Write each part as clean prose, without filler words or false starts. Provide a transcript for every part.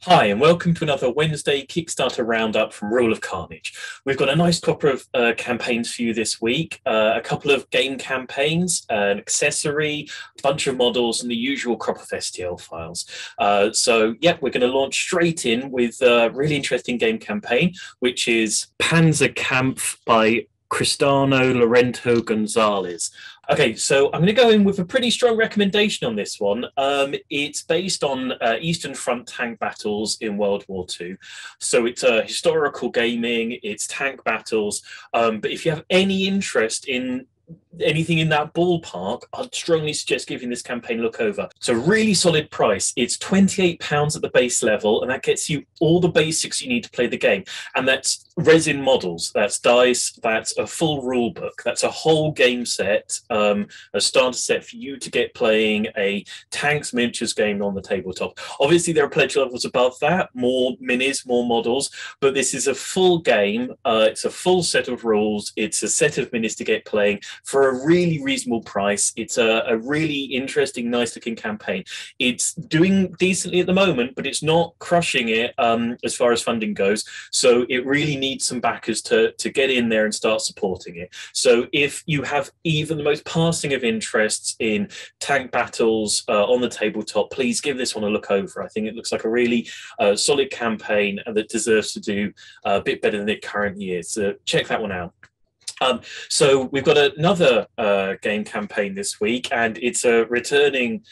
Hi, and welcome to another Wednesday Kickstarter roundup from Rule of Carnage. We've got a nice couple of campaigns for you this week, a couple of game campaigns, an accessory, a bunch of models, and the usual crop of STL files. We're going to launch straight in with a really interesting game campaign, which is Panzerkampf by Cristano Lorento Gonzalez. Okay, so I'm going to go in with a pretty strong recommendation on this one. It's based on Eastern Front tank battles in World War II. So it's historical gaming, it's tank battles. But if you have any interest in anything in that ballpark, I'd strongly suggest giving this campaign a look over. It's a really solid price. It's £28 at the base level, and that gets you all the basics you need to play the game. And that's resin models, that's dice, that's a full rule book, that's a whole game set, a starter set for you to get playing a tanks miniatures game on the tabletop. Obviously, there are pledge levels above that, more minis, more models, but this is a full game. It's a full set of rules. It's a set of minis to get playing for a really reasonable price. It's a really interesting, nice looking campaign. It's doing decently at the moment, but it's not crushing it as far as funding goes. So it really needs some backers to get in there and start supporting it. So if you have even the most passing of interests in tank battles on the tabletop, please give this one a look over. I think it looks like a really solid campaign that deserves to do a bit better than it currently is. So check that one out. So we've got another game campaign this week, and it's a returning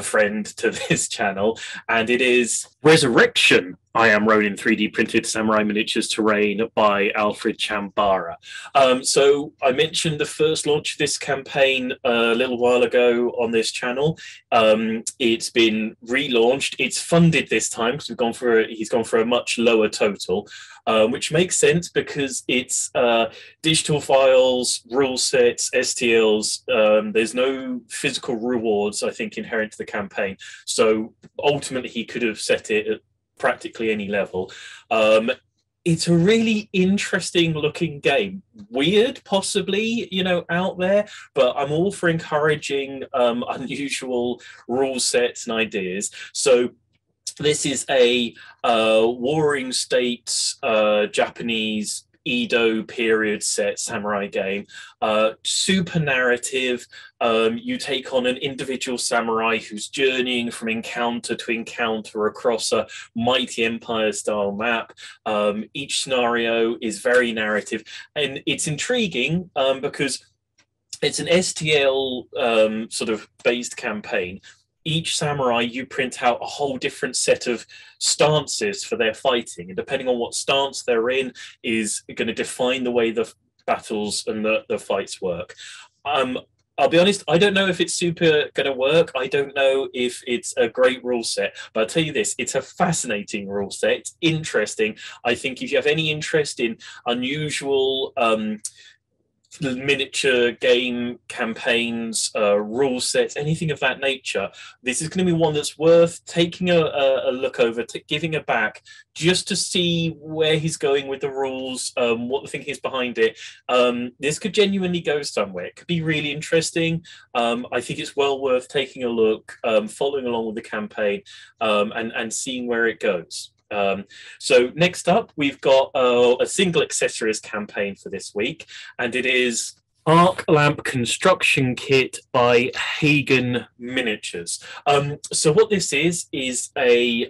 friend to this channel, and it is Resurrection. I Am Ronin 3D printed samurai miniatures terrain by Alfred Chambara. So I mentioned the first launch of this campaign a little while ago on this channel. It's been relaunched. It's funded this time because he's gone for a much lower total, which makes sense because it's digital files, rule sets, STLs. There's no physical rewards, I think, inherent to the campaign. So ultimately, he could have set it at practically any level. It's a really interesting looking game. Weird, possibly, out there, but I'm all for encouraging unusual rule sets and ideas. So this is a Warring States Japanese Edo period set samurai game. Super narrative. You take on an individual samurai who's journeying from encounter to encounter across a mighty empire style map. Each scenario is very narrative, and it's intriguing because it's an STL sort of based campaign. Each samurai, you print out a whole different set of stances for their fighting, and depending on what stance they're in is going to define the way the battles and the fights work. I'll be honest, I don't know if it's super going to work. I don't know if it's a great rule set, but I'll tell you this, it's a fascinating rule set. It's interesting. I think if you have any interest in unusual miniature game campaigns, rule sets, anything of that nature, this is going to be one that's worth taking a look over, giving a back, just to see where he's going with the rules, what the thinking is behind it. This could genuinely go somewhere. It could be really interesting. I think it's well worth taking a look, following along with the campaign, and seeing where it goes. So next up, we've got a single accessories campaign for this week, and it is Arc Lamp Construction Kit by Hagen Miniatures. So what this is a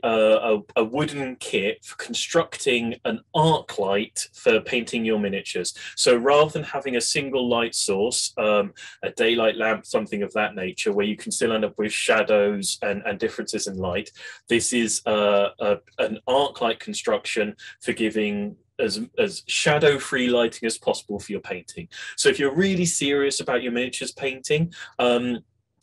wooden kit for constructing an arc light for painting your miniatures. So rather than having a single light source, a daylight lamp, something of that nature, where you can still end up with shadows and differences in light, this is an arc light construction for giving as shadow-free lighting as possible for your painting. So if you're really serious about your miniatures painting,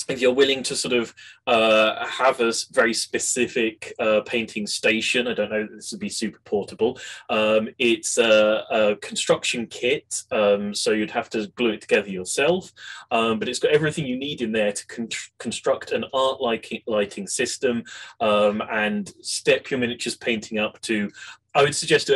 if you're willing to sort of have a very specific painting station, I don't know, this would be super portable. It's a construction kit, so you'd have to glue it together yourself, but it's got everything you need in there to construct an art lighting system and step your miniatures painting up to, I would suggest,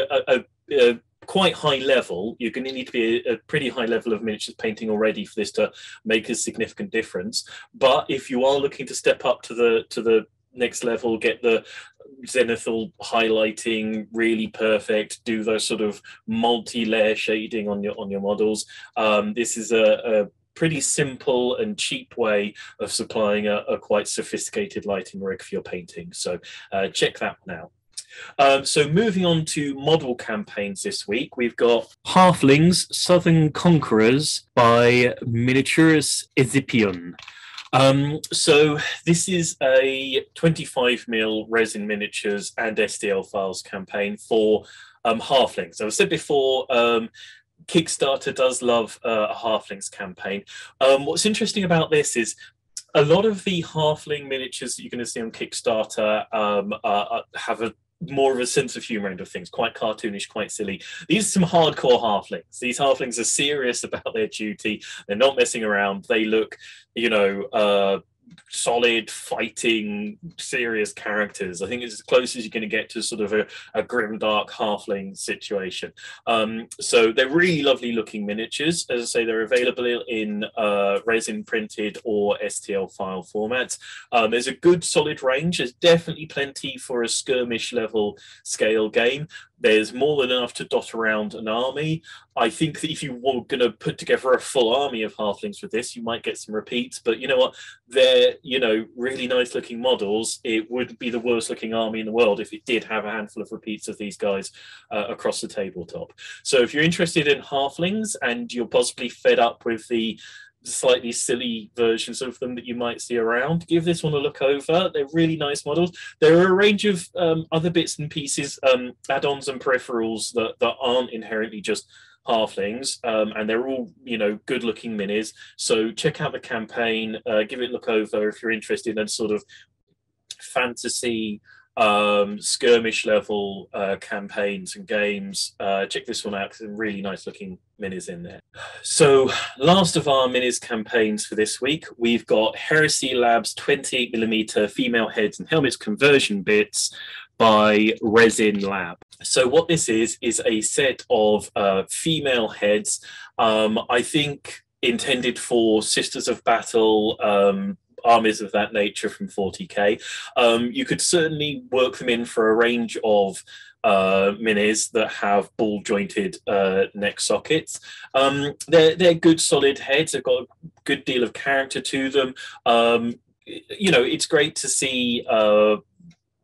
a quite high level. You're going to need to be a pretty high level of miniatures painting already for this to make a significant difference. But if you are looking to step up to the next level, get the zenithal highlighting really perfect, do those sort of multi-layer shading on your models. This is a pretty simple and cheap way of supplying a quite sophisticated lighting rig for your painting. So check that one out. So moving on to model campaigns this week, we've got Halflings Southern Conquerors by Miniaturis Ezipion. So this is a 25mm resin miniatures and STL files campaign for Halflings. I've said before, Kickstarter does love a Halflings campaign. What's interesting about this is a lot of the Halfling miniatures that you're going to see on Kickstarter have a more of a sense of humor into things, quite cartoonish, quite silly. These are some hardcore halflings. These halflings are serious about their duty. They're not messing around. They look, solid, fighting, serious characters. I think it's as close as you're going to get to sort of a grim, dark halfling situation. So they're really lovely looking miniatures. As I say, they're available in resin printed or STL file formats. There's a good solid range. There's definitely plenty for a skirmish level scale game. There's more than enough to dot around an army. I think that if you were going to put together a full army of halflings with this, you might get some repeats. But you know what? They're, really nice looking models. It wouldn't be the worst looking army in the world if it did have a handful of repeats of these guys across the tabletop. So if you're interested in halflings and you're possibly fed up with the slightly silly versions of them that you might see around, give this one a look over. They're really nice models. There are a range of other bits and pieces, add-ons and peripherals that aren't inherently just halflings, and they're all good looking minis. So check out the campaign, give it a look over if you're interested in sort of fantasy skirmish level campaigns and games. Check this one out, because some really nice looking minis in there. So last of our minis campaigns for this week, we've got Heresy Labs 28mm female heads and helmets conversion bits by Resin Lab. So what this is a set of female heads, I think intended for Sisters of Battle, armies of that nature from 40k. You could certainly work them in for a range of minis that have ball jointed neck sockets. They're good solid heads. They've got a good deal of character to them. It's great to see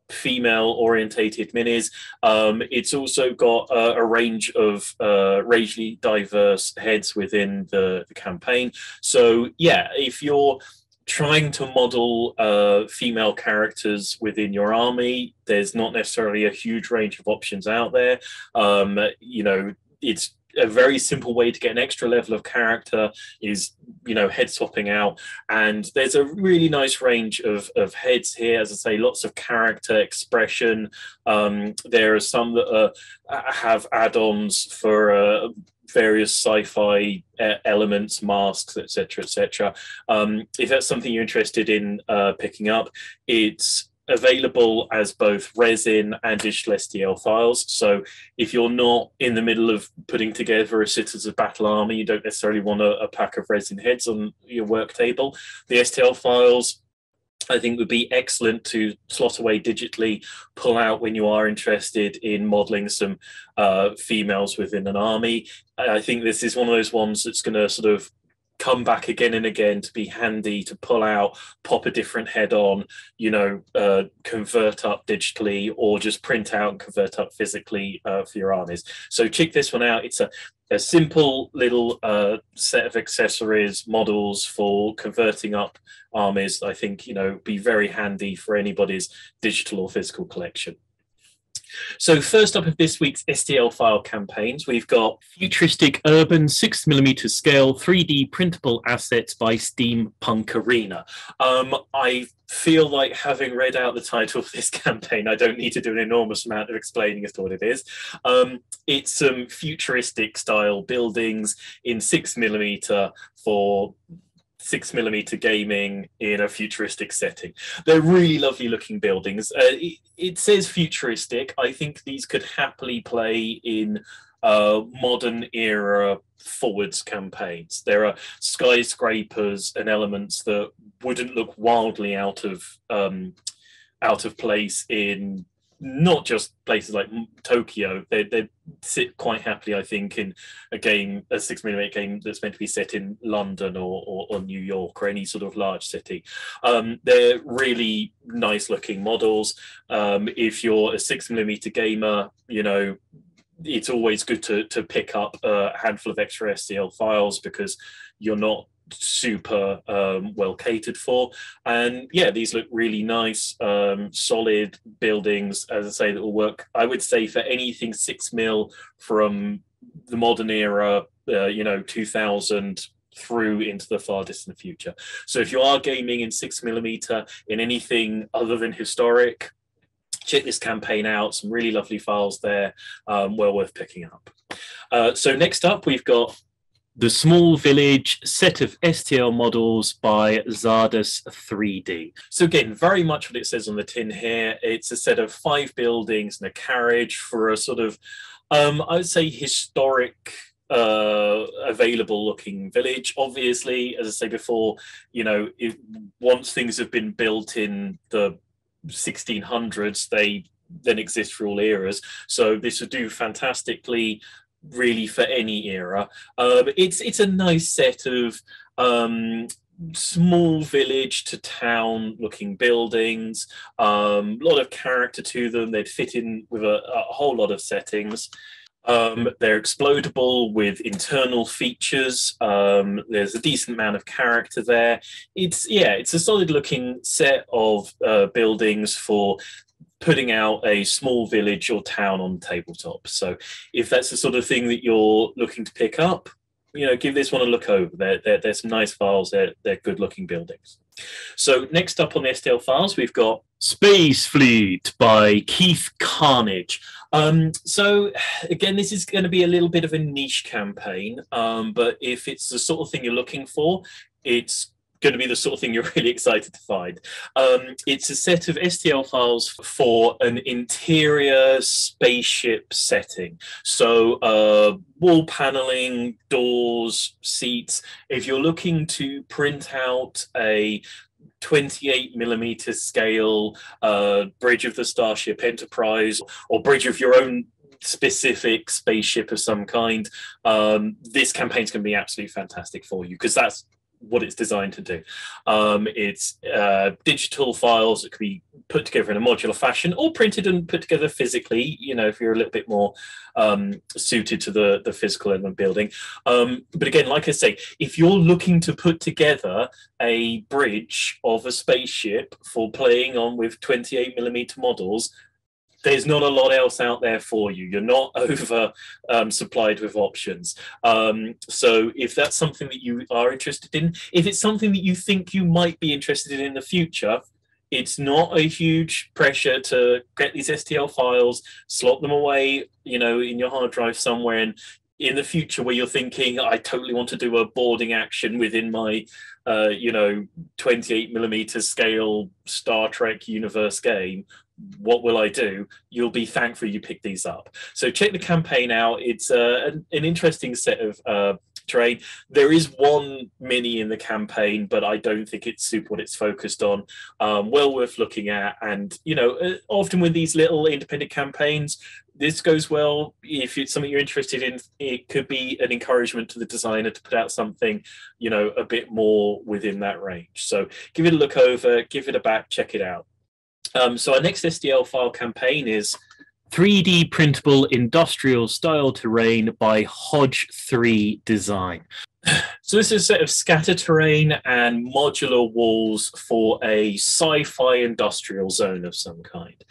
female orientated minis. It's also got a range of racially diverse heads within the campaign. So yeah, if you're trying to model female characters within your army, there's not necessarily a huge range of options out there. It's a very simple way to get an extra level of character is, head swapping out. And there's a really nice range of heads here. As I say, lots of character expression. There are some that have add-ons for various sci-fi elements, masks, etc., etc. If that's something you're interested in picking up, it's available as both resin and digital STL files. So if you're not in the middle of putting together a Citizens of Battle army, you don't necessarily want a pack of resin heads on your work table, the STL files I think would be excellent to slot away digitally, pull out when you are interested in modeling some females within an army. I think this is one of those ones that's going to sort of come back again and again to be handy to pull out, pop a different head on, convert up digitally, or just print out and convert up physically for your armies. So check this one out. It's a simple little set of accessories, models for converting up armies. I think, be very handy for anybody's digital or physical collection. So first up of this week's STL file campaigns, we've got Futuristic Urban 6mm scale 3D printable assets by Steampunk Arena. I feel like, having read out the title of this campaign, I don't need to do an enormous amount of explaining as to what it is. It's some futuristic style buildings in 6mm for 6mm gaming in a futuristic setting. They're really lovely looking buildings. It says futuristic. I think these could happily play in modern era forwards campaigns. There are skyscrapers and elements that wouldn't look wildly out of out of place in not just places like Tokyo. They sit quite happily, I think, in a 6mm game that's meant to be set in London or New York or any sort of large city. They're really nice looking models. If you're a 6mm gamer, you know, it's always good to pick up a handful of extra STL files because you're not super well catered for. And yeah, these look really nice, solid buildings, as I say, that will work, I would say, for anything 6mm from the modern era, 2000 through into the far distant future. So if you are gaming in 6mm in anything other than historic, check this campaign out. Some really lovely files there, well worth picking up. So next up, we've got The Small Village, set of STL models by Zardas 3D. So again, very much what it says on the tin here. It's a set of 5 buildings and a carriage for a sort of, I would say, historic, available looking village. Obviously, as I say before, once things have been built in the 1600s, they then exist for all eras. So this would do fantastically, really, for any era. It's a nice set of small village to town looking buildings. A lot of character to them. They'd fit in with a whole lot of settings. They're explodable with internal features. There's a decent amount of character there. It's a solid looking set of buildings for putting out a small village or town on tabletop. So if that's the sort of thing that you're looking to pick up, give this one a look over. There's some nice files. They're good looking buildings. So next up on the STL files, we've got Space Fleet by Keith Carnage. So again, this is going to be a little bit of a niche campaign, but if it's the sort of thing you're looking for, it's going to be the sort of thing you're really excited to find. It's a set of STL files for an interior spaceship setting. So wall paneling, doors, seats. If you're looking to print out a 28mm scale bridge of the Starship Enterprise or bridge of your own specific spaceship of some kind, this campaign's going to be absolutely fantastic for you, because that's what it's designed to do. It's digital files that can be put together in a modular fashion or printed and put together physically, if you're a little bit more suited to the physical element building. But again, like I say, if you're looking to put together a bridge of a spaceship for playing on with 28mm models, there's not a lot else out there for you. You're not over supplied with options. So if that's something that you are interested in, if it's something that you think you might be interested in the future, it's not a huge pressure to get these STL files, slot them away, in your hard drive somewhere, and in the future where you're thinking, I totally want to do a boarding action within my 28mm scale Star Trek universe game, what will I do? You'll be thankful you picked these up. So check the campaign out. It's an interesting set of terrain. There is one mini in the campaign, but I don't think it's super what it's focused on. Well worth looking at. And, often with these little independent campaigns, this goes well. If it's something you're interested in, it could be an encouragement to the designer to put out something, a bit more within that range. So give it a look over, give it a back, check it out. So our next STL file campaign is 3D printable industrial style terrain by Hodge 3 Design. So this is a set of scatter terrain and modular walls for a sci-fi industrial zone of some kind.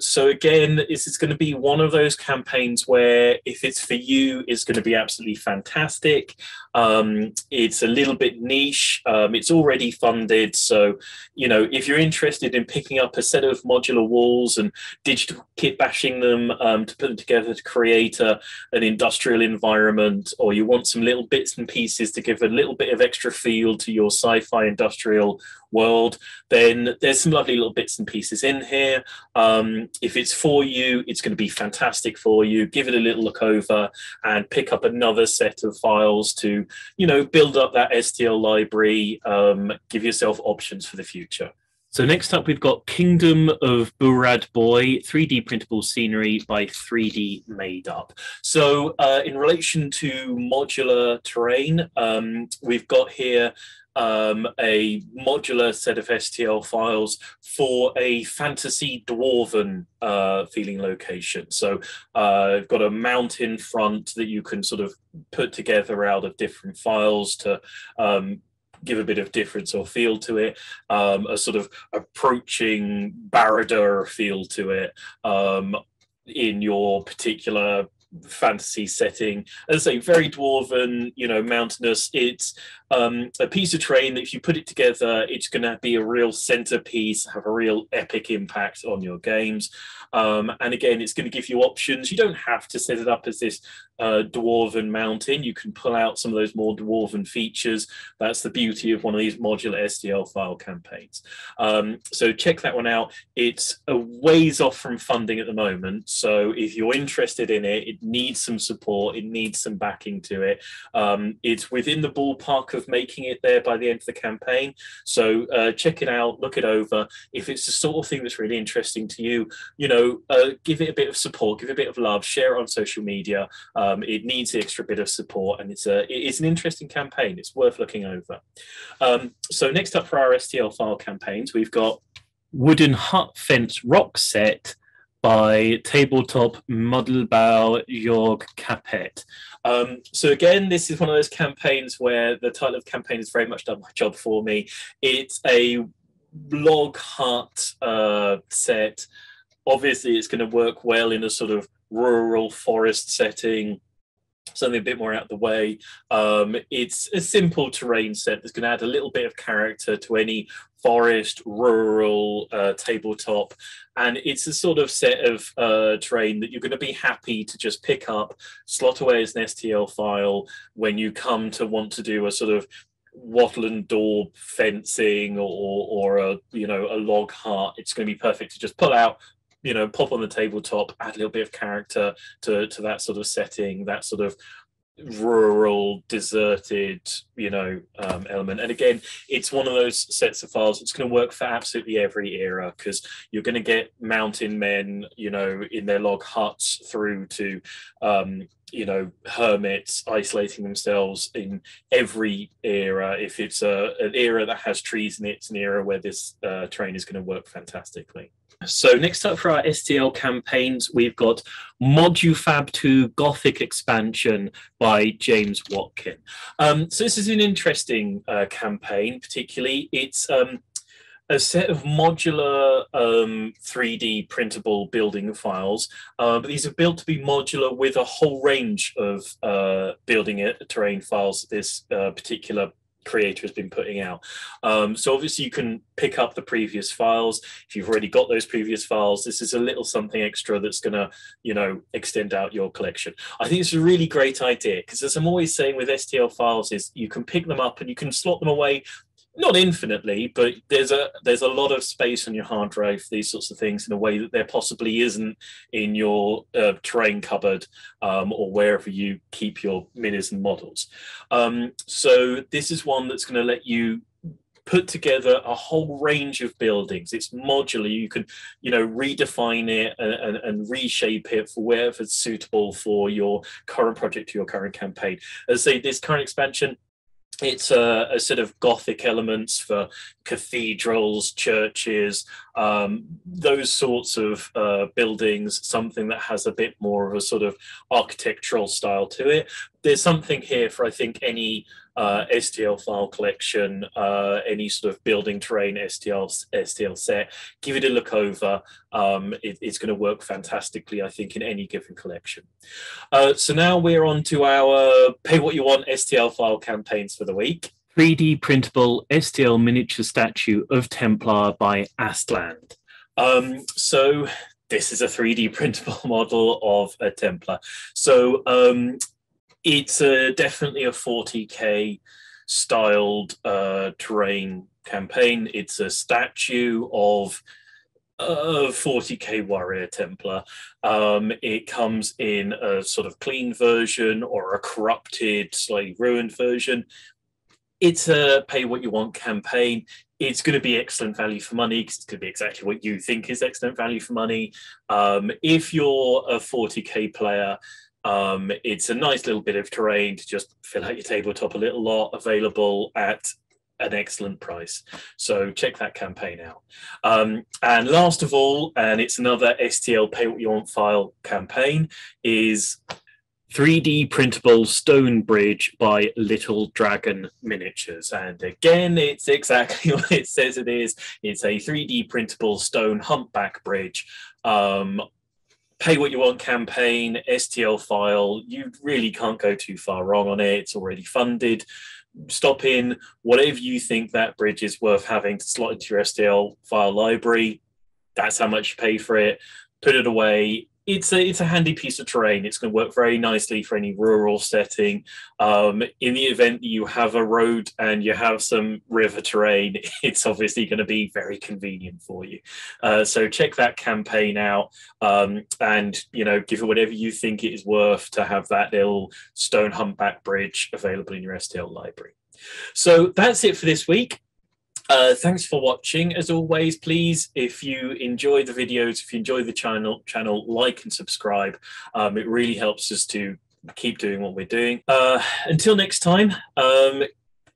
So again, this is going to be one of those campaigns where if it's for you, it's going to be absolutely fantastic. It's a little bit niche. It's already funded. So, if you're interested in picking up a set of modular walls and digital kit bashing them to put them together to create an industrial environment, or you want some little bits and pieces to give a little bit of extra feel to your sci-fi industrial world, then there's some lovely little bits and pieces in here. If it's for you, it's going to be fantastic for you. Give it a little look over and pick up another set of files to, build up that STL library, give yourself options for the future. So next up, we've got Kingdom of Burad Boy, 3D printable scenery by 3D Made Up. So in relation to modular terrain, we've got here a modular set of STL files for a fantasy dwarven feeling location. So I've got a mountain front that you can sort of put together out of different files to give a bit of difference or feel to it, a sort of approaching Barad-dûr feel to it in your particular fantasy setting. As I say, very dwarven, mountainous. It's a piece of terrain that if you put it together, it's going to be a real centerpiece, have a real epic impact on your games. And again, it's going to give you options. You don't have to set it up as this dwarven mountain. You can pull out some of those more dwarven features. That's the beauty of one of these modular STL file campaigns. So check that one out. It's a ways off from funding at the moment. So if you're interested in it, it needs some support. It needs some backing to it. It's within the ballpark of making it there by the end of the campaign. So check it out, look it over. If it's the sort of thing that's really interesting to you, give it a bit of support, give it a bit of love, share it on social media. It needs the extra bit of support, and it's an interesting campaign. It's worth looking over. So next up for our STL file campaigns, we've got Wooden Hut Fence Rock Set by Tabletop Modelbau Jörg Capet. So again, this is one of those campaigns where the title of the campaign has very much done my job for me. It's a log hut set. Obviously, it's going to work well in a sort of rural forest setting, something a bit more out of the way. It's a simple terrain set that's going to add a little bit of character to any forest, rural tabletop. And it's a sort of set of terrain that you're going to be happy to just pick up, slot away as an STL file when you come to want to do a sort of wattle and daub fencing or a log hut. It's going to be perfect to just pull out, pop on the tabletop, add a little bit of character to that sort of setting, that sort of rural, deserted, element. And again, it's one of those sets of files. It's going to work for absolutely every era, because you're going to get mountain men, in their log huts, through to hermits isolating themselves in every era. If it's an era that has trees in it, it's an era where this terrain is going to work fantastically. So next up for our STL campaigns, we've got Modufab 2 Gothic Expansion by James Watkin. So this is an interesting campaign, particularly. It's a set of modular 3D printable building files, but these are built to be modular with a whole range of building terrain files this particular creator has been putting out. So obviously you can pick up the previous files. If you've already got those previous files, this is a little something extra that's going to, extend out your collection. I think it's a really great idea, because as I'm always saying with STL files, is you can pick them up and you can slot them away, not infinitely, but there's a lot of space on your hard drive for these sorts of things in a way that there possibly isn't in your terrain cupboard or wherever you keep your minis and models. So this is one that's going to let you put together a whole range of buildings. It's modular. You can, redefine it and reshape it for wherever's suitable for your current project or your current campaign. As I say, this current expansion, it's a sort of Gothic elements for cathedrals, churches, those sorts of buildings, something that has a bit more of a sort of architectural style to it. There's something here for, I think, any STL file collection, any sort of building terrain STL set. Give it a look over. It's going to work fantastically, I think, in any given collection. So now we're on to our Pay What You Want STL file campaigns for the week. 3D printable STL miniature statue of Templar by Astland. So this is a 3D printable model of a Templar. So it's definitely a 40k styled terrain campaign. It's a statue of a 40k warrior Templar. It comes in a sort of clean version or a corrupted, slightly ruined version. It's a pay what you want campaign. it's going to be excellent value for money because it's going to be exactly what you think is excellent value for money. If you're a 40k player, it's a nice little bit of terrain to just fill out your tabletop a little lot, available at an excellent price. So check that campaign out. And last of all, and it's another STL Pay What You Want file campaign, is 3D printable stone bridge by Little Dragon Miniatures. And again, it's exactly what it says it is. It's a 3D printable stone humpback bridge. Pay What You Want campaign, STL file. You really can't go too far wrong on it. It's already funded. Stop in whatever you think that bridge is worth having to slot into your STL file library. That's how much you pay for it. Put it away. It's a handy piece of terrain. It's going to work very nicely for any rural setting. In the event that you have a road and you have some river terrain, it's obviously going to be very convenient for you. So check that campaign out, and give it whatever you think it is worth to have that little stone humpback bridge available in your STL library. So that's it for this week. Thanks for watching. As always, please, if you enjoy the videos, if you enjoy the channel, like and subscribe. It really helps us to keep doing what we're doing. Until next time,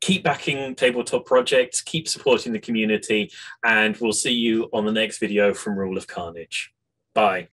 keep backing tabletop projects, keep supporting the community, and we'll see you on the next video from Rule of Carnage. Bye.